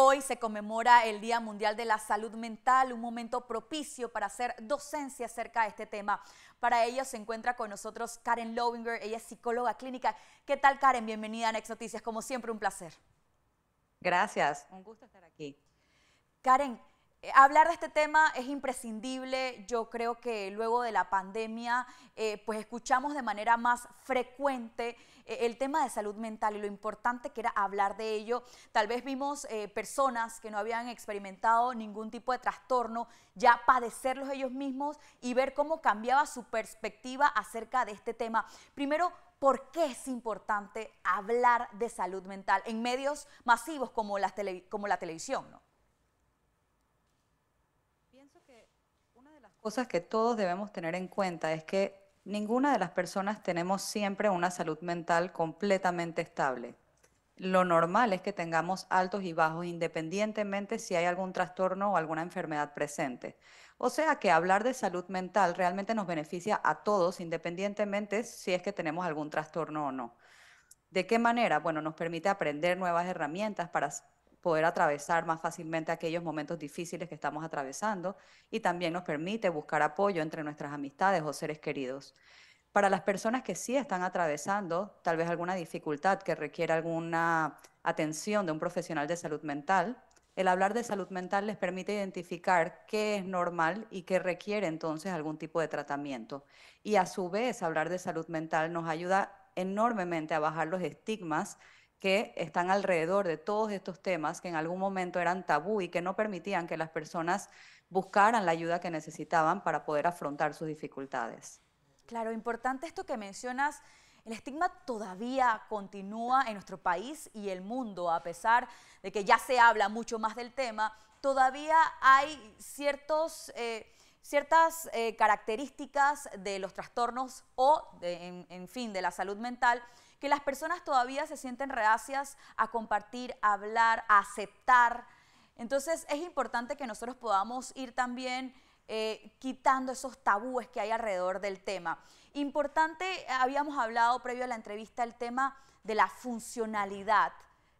hoy se conmemora el Día Mundial de la Salud Mental, un momento propicio para hacer docencia acerca de este tema. Para ello se encuentra con nosotros Karen Lowinger, ella es psicóloga clínica. ¿Qué tal, Karen? Bienvenida a Next Noticias, como siempre un placer. Gracias, un gusto estar aquí. Karen, hablar de este tema es imprescindible. Yo creo que luego de la pandemia, pues escuchamos de manera más frecuente el tema de salud mental y lo importante que era hablar de ello. Tal vez vimos personas que no habían experimentado ningún tipo de trastorno, ya padecerlos ellos mismos y ver cómo cambiaba su perspectiva acerca de este tema. Primero, ¿por qué es importante hablar de salud mental en medios masivos como la televisión, ¿no? Cosas que todos debemos tener en cuenta es que ninguna de las personas tenemos siempre una salud mental completamente estable. Lo normal es que tengamos altos y bajos independientemente si hay algún trastorno o alguna enfermedad presente. O sea que hablar de salud mental realmente nos beneficia a todos independientemente si es que tenemos algún trastorno o no. ¿De qué manera? Bueno, nos permite aprender nuevas herramientas para poder atravesar más fácilmente aquellos momentos difíciles que estamos atravesando y también nos permite buscar apoyo entre nuestras amistades o seres queridos. Para las personas que sí están atravesando tal vez alguna dificultad que requiera alguna atención de un profesional de salud mental, el hablar de salud mental les permite identificar qué es normal y qué requiere entonces algún tipo de tratamiento. Y a su vez, hablar de salud mental nos ayuda enormemente a bajar los estigmas que están alrededor de todos estos temas que en algún momento eran tabú y que no permitían que las personas buscaran la ayuda que necesitaban para poder afrontar sus dificultades. Claro, importante esto que mencionas. El estigma todavía continúa en nuestro país y el mundo, a pesar de que ya se habla mucho más del tema, todavía hay ciertas características de los trastornos o, en fin, de la salud mental, que las personas todavía se sienten reacias a compartir, a hablar, a aceptar. Entonces es importante que nosotros podamos ir también quitando esos tabúes que hay alrededor del tema. Importante, habíamos hablado previo a la entrevista, el tema de la funcionalidad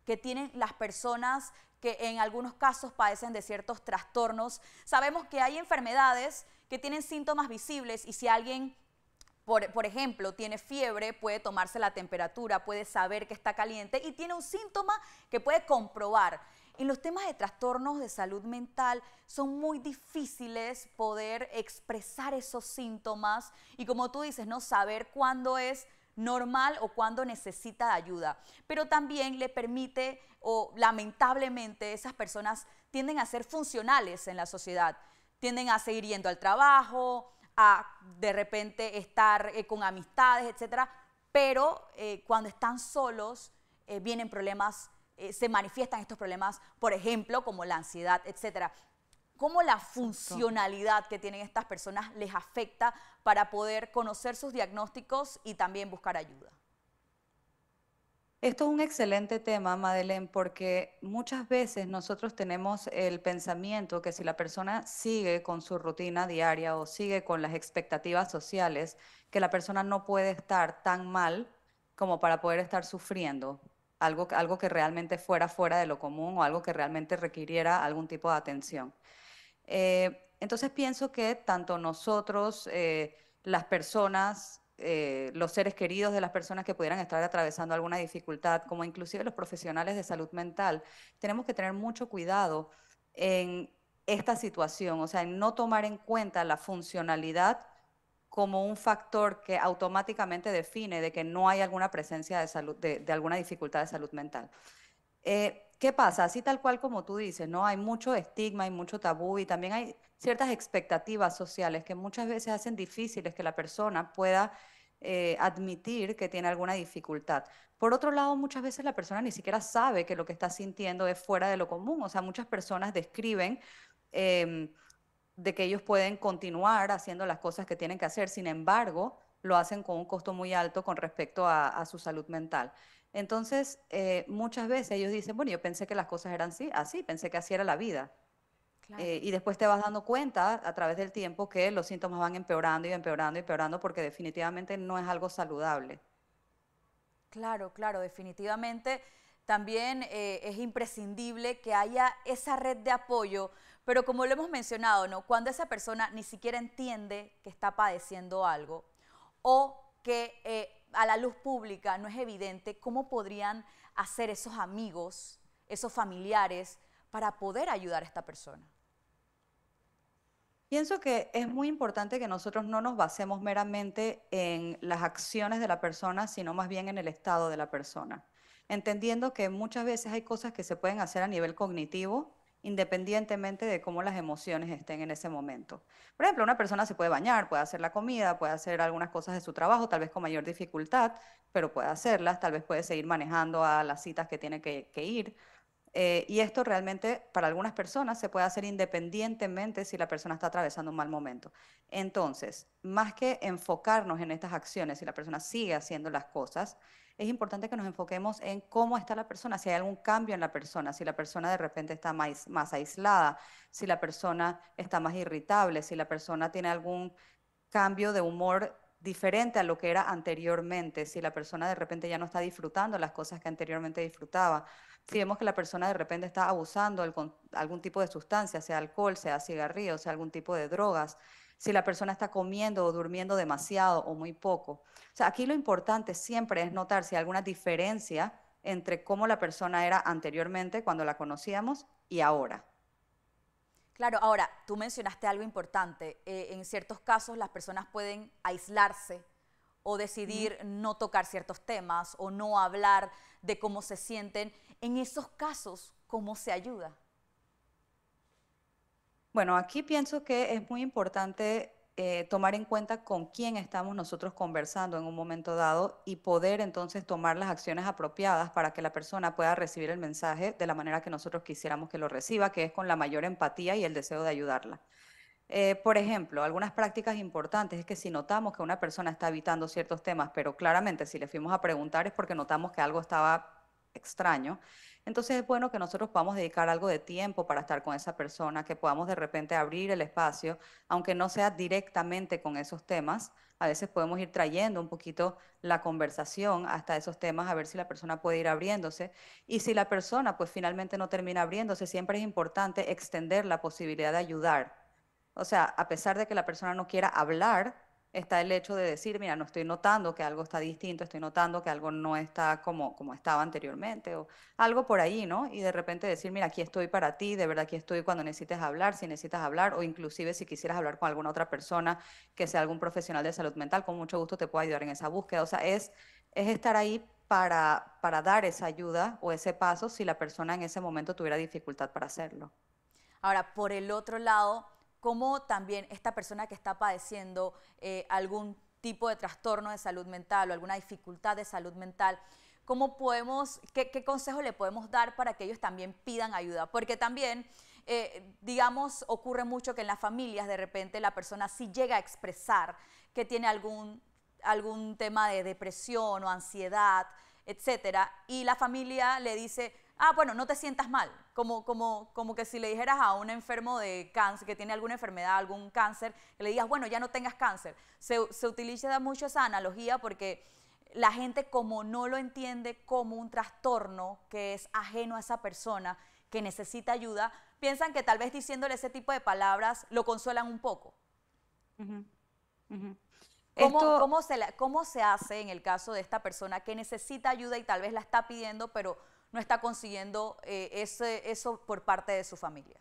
que tienen las personas que en algunos casos padecen de ciertos trastornos. Sabemos que hay enfermedades que tienen síntomas visibles y si alguien, por ejemplo, tiene fiebre, puede tomarse la temperatura, puede saber que está caliente y tiene un síntoma que puede comprobar. En los temas de trastornos de salud mental son muy difíciles poder expresar esos síntomas y como tú dices, no saber cuándo es normal o cuándo necesita de ayuda. Pero también le permite, o lamentablemente esas personas tienden a ser funcionales en la sociedad, tienden a seguir yendo al trabajo, a de repente estar con amistades, etcétera, pero cuando están solos vienen problemas, se manifiestan estos problemas, por ejemplo, como la ansiedad, etcétera. ¿Cómo la funcionalidad que tienen estas personas les afecta para poder conocer sus diagnósticos y también buscar ayuda? Esto es un excelente tema, Madeleine, porque muchas veces nosotros tenemos el pensamiento que si la persona sigue con su rutina diaria o sigue con las expectativas sociales, que la persona no puede estar tan mal como para poder estar sufriendo algo que realmente fuera de lo común o algo que realmente requiriera algún tipo de atención. Entonces pienso que tanto nosotros, las personas, los seres queridos de las personas que pudieran estar atravesando alguna dificultad, como inclusive los profesionales de salud mental, tenemos que tener mucho cuidado en esta situación, o sea, en no tomar en cuenta la funcionalidad como un factor que automáticamente define de que no hay alguna presencia de salud, de alguna dificultad de salud mental. ¿Qué pasa? Así tal cual como tú dices, ¿no? Hay mucho estigma, hay mucho tabú y también hay ciertas expectativas sociales que muchas veces hacen difíciles que la persona pueda admitir que tiene alguna dificultad. Por otro lado, muchas veces la persona ni siquiera sabe que lo que está sintiendo es fuera de lo común. O sea, muchas personas describen em, de que ellos pueden continuar haciendo las cosas que tienen que hacer, sin embargo, lo hacen con un costo muy alto con respecto a su salud mental. Entonces, muchas veces ellos dicen, bueno, yo pensé que las cosas eran así, así, pensé que así era la vida. Claro. Y después te vas dando cuenta a través del tiempo que los síntomas van empeorando y empeorando y empeorando porque definitivamente no es algo saludable. Claro, claro, definitivamente. también es imprescindible que haya esa red de apoyo, pero como lo hemos mencionado, ¿no? Cuando esa persona ni siquiera entiende que está padeciendo algo o que a la luz pública no es evidente, ¿cómo podrían hacer esos amigos, esos familiares para poder ayudar a esta persona? Pienso que es muy importante que nosotros no nos basemos meramente en las acciones de la persona, sino más bien en el estado de la persona, entendiendo que muchas veces hay cosas que se pueden hacer a nivel cognitivo, independientemente de cómo las emociones estén en ese momento. Por ejemplo, una persona se puede bañar, puede hacer la comida, puede hacer algunas cosas de su trabajo, tal vez con mayor dificultad, pero puede hacerlas, tal vez puede seguir manejando a las citas que tiene que ir. Y esto realmente para algunas personas se puede hacer independientemente si la persona está atravesando un mal momento. Entonces, más que enfocarnos en estas acciones, si la persona sigue haciendo las cosas, es importante que nos enfoquemos en cómo está la persona, si hay algún cambio en la persona, si la persona de repente está más aislada, si la persona está más irritable, si la persona tiene algún cambio de humor diferente a lo que era anteriormente, si la persona de repente ya no está disfrutando las cosas que anteriormente disfrutaba, si vemos que la persona de repente está abusando de algún tipo de sustancia, sea alcohol, sea cigarrillo, sea algún tipo de drogas, si la persona está comiendo o durmiendo demasiado o muy poco. O sea, aquí lo importante siempre es notar si hay alguna diferencia entre cómo la persona era anteriormente cuando la conocíamos y ahora. Claro, ahora, tú mencionaste algo importante. En ciertos casos las personas pueden aislarse o Ujú. decidir no tocar ciertos temas o no hablar de cómo se sienten. En esos casos, ¿cómo se ayuda? Bueno, aquí pienso que es muy importante tomar en cuenta con quién estamos nosotros conversando en un momento dado y poder entonces tomar las acciones apropiadas para que la persona pueda recibir el mensaje de la manera que nosotros quisiéramos que lo reciba, que es con la mayor empatía y el deseo de ayudarla. Por ejemplo, algunas prácticas importantes es que si notamos que una persona está evitando ciertos temas, pero claramente si le fuimos a preguntar es porque notamos que algo estaba extraño, entonces es bueno que nosotros podamos dedicar algo de tiempo para estar con esa persona, que podamos de repente abrir el espacio, aunque no sea directamente con esos temas. A veces podemos ir trayendo un poquito la conversación hasta esos temas, a ver si la persona puede ir abriéndose. Y si la persona pues finalmente no termina abriéndose, siempre es importante extender la posibilidad de ayudar. O sea, a pesar de que la persona no quiera hablar, está el hecho de decir, mira, no estoy notando que algo está distinto, estoy notando que algo no está como estaba anteriormente, o algo por ahí, ¿no? Y de repente decir, mira, aquí estoy para ti, de verdad aquí estoy cuando necesites hablar, si necesitas hablar, o inclusive si quisieras hablar con alguna otra persona que sea algún profesional de salud mental, con mucho gusto te puedo ayudar en esa búsqueda. O sea, es estar ahí para dar esa ayuda o ese paso si la persona en ese momento tuviera dificultad para hacerlo. Ahora, por el otro lado, ¿cómo también esta persona que está padeciendo algún tipo de trastorno de salud mental o alguna dificultad de salud mental, cómo podemos, qué consejo le podemos dar para que ellos también pidan ayuda? Porque también, digamos, ocurre mucho que en las familias de repente la persona sí llega a expresar que tiene algún tema de depresión o ansiedad, etcétera, y la familia le dice, ah, bueno, no te sientas mal, como que si le dijeras a un enfermo de cáncer, que tiene alguna enfermedad, algún cáncer, que le digas, bueno, ya no tengas cáncer. Se utiliza mucho esa analogía porque la gente como no lo entiende como un trastorno que es ajeno a esa persona, que necesita ayuda, piensan que tal vez diciéndole ese tipo de palabras lo consuelan un poco. Ujú, ujú. ¿Cómo, Esto, cómo se hace en el caso de esta persona que necesita ayuda y tal vez la está pidiendo, pero no está consiguiendo eso por parte de su familia?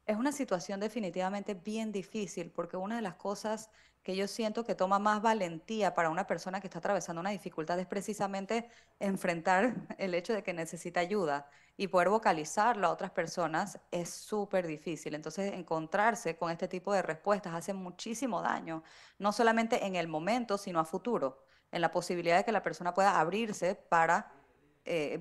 Es una situación definitivamente bien difícil porque una de las cosas que yo siento que toma más valentía para una persona que está atravesando una dificultad es precisamente enfrentar el hecho de que necesita ayuda y poder vocalizarlo a otras personas es súper difícil. Entonces, encontrarse con este tipo de respuestas hace muchísimo daño, no solamente en el momento, sino a futuro, en la posibilidad de que la persona pueda abrirse para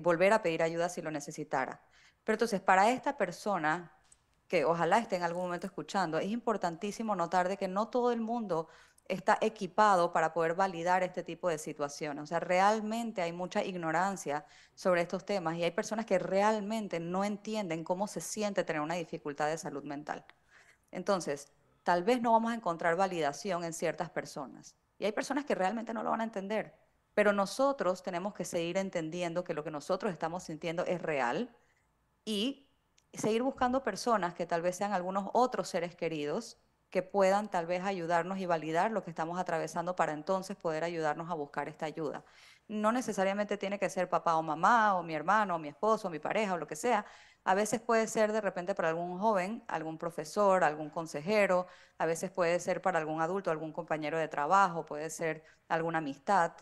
volver a pedir ayuda si lo necesitara. Pero entonces, para esta persona que ojalá esté en algún momento escuchando, es importantísimo notar de que no todo el mundo está equipado para poder validar este tipo de situaciones. O sea, realmente hay mucha ignorancia sobre estos temas y hay personas que realmente no entienden cómo se siente tener una dificultad de salud mental. Entonces, tal vez no vamos a encontrar validación en ciertas personas. Y hay personas que realmente no lo van a entender. pero nosotros tenemos que seguir entendiendo que lo que nosotros estamos sintiendo es real y seguir buscando personas que tal vez sean algunos otros seres queridos que puedan tal vez ayudarnos y validar lo que estamos atravesando para entonces poder ayudarnos a buscar esta ayuda. No necesariamente tiene que ser papá o mamá, o mi hermano, o mi esposo, o mi pareja, o lo que sea. A veces puede ser de repente para algún joven, algún profesor, algún consejero, a veces puede ser para algún adulto, algún compañero de trabajo, puede ser alguna amistad.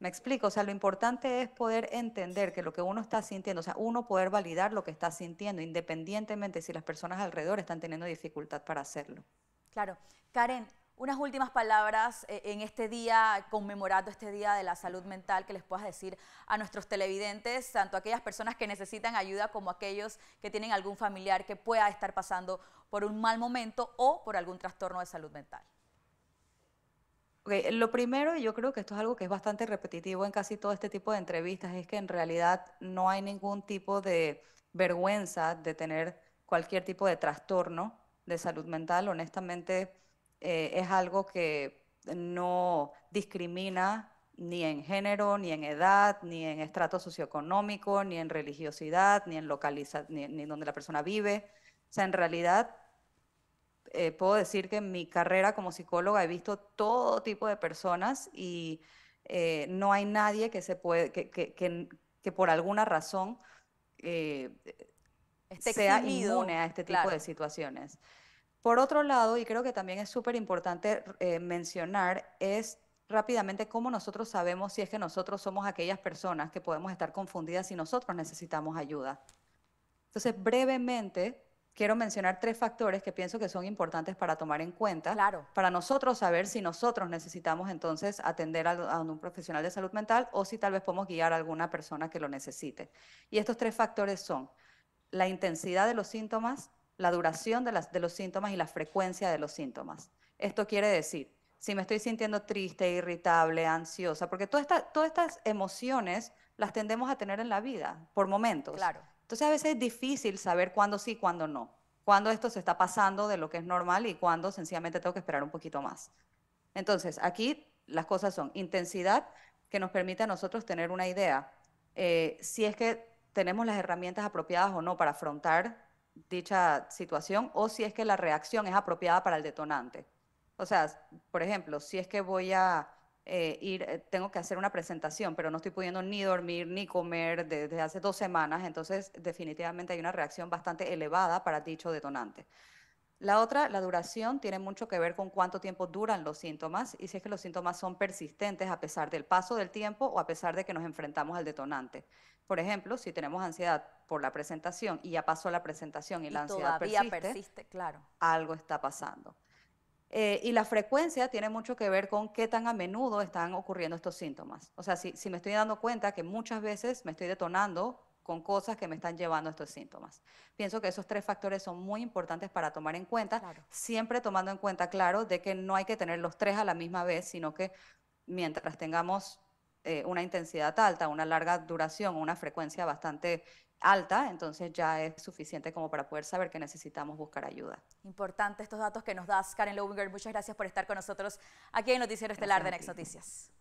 Me explico, o sea, lo importante es poder entender que lo que uno está sintiendo, o sea, uno poder validar lo que está sintiendo, independientemente si las personas alrededor están teniendo dificultad para hacerlo. Claro. Karen, unas últimas palabras en este día, conmemorando este Día de la Salud Mental, que les puedas decir a nuestros televidentes, tanto aquellas personas que necesitan ayuda como aquellos que tienen algún familiar que pueda estar pasando por un mal momento o por algún trastorno de salud mental. Ok, lo primero, y yo creo que esto es algo que es bastante repetitivo en casi todo este tipo de entrevistas, es que en realidad no hay ningún tipo de vergüenza de tener cualquier tipo de trastorno de salud mental. Honestamente, es algo que no discrimina ni en género, ni en edad, ni en estrato socioeconómico, ni en religiosidad, ni en ni donde la persona vive. O sea, en realidad puedo decir que en mi carrera como psicóloga he visto todo tipo de personas y no hay nadie que, se puede, que por alguna razón eh, Está sea inmune eximido, a este tipo de claro. situaciones. Por otro lado, y creo que también es súper importante mencionar, es rápidamente cómo nosotros sabemos si es que nosotros somos aquellas personas que podemos estar confundidas si nosotros necesitamos ayuda. Entonces, brevemente, quiero mencionar tres factores que pienso que son importantes para tomar en cuenta, Claro. para nosotros saber si nosotros necesitamos entonces atender a un profesional de salud mental o si tal vez podemos guiar a alguna persona que lo necesite. Y estos tres factores son la intensidad de los síntomas, la duración de los síntomas y la frecuencia de los síntomas. Esto quiere decir, si me estoy sintiendo triste, irritable, ansiosa, porque todas estas emociones las tendemos a tener en la vida por momentos. Claro. Entonces a veces es difícil saber cuándo sí, cuándo no, cuándo esto se está pasando de lo que es normal y cuándo sencillamente tengo que esperar un poquito más. Entonces, aquí las cosas son intensidad que nos permite a nosotros tener una idea si es que tenemos las herramientas apropiadas o no para afrontar dicha situación o si es que la reacción es apropiada para el detonante. O sea, por ejemplo, si es que voy a tengo que hacer una presentación, pero no estoy pudiendo ni dormir ni comer desde hace 2 semanas, entonces definitivamente hay una reacción bastante elevada para dicho detonante. La otra, la duración, tiene mucho que ver con cuánto tiempo duran los síntomas y si es que los síntomas son persistentes a pesar del paso del tiempo o a pesar de que nos enfrentamos al detonante. Por ejemplo, si tenemos ansiedad por la presentación y ya pasó la presentación y Y la ansiedad todavía persiste, persiste, claro. algo está pasando. Y la frecuencia tiene mucho que ver con qué tan a menudo están ocurriendo estos síntomas. O sea, si me estoy dando cuenta que muchas veces me estoy detonando con cosas que me están llevando a estos síntomas. Pienso que esos tres factores son muy importantes para tomar en cuenta, Claro. siempre tomando en cuenta, claro, de que no hay que tener los tres a la misma vez, sino que mientras tengamos una intensidad alta, una larga duración, una frecuencia bastante alta, entonces ya es suficiente como para poder saber que necesitamos buscar ayuda. Importante estos datos que nos das, Karen Lowinger. Muchas gracias por estar con nosotros aquí en Noticiero Estelar Gracias de a Next ti. Noticias.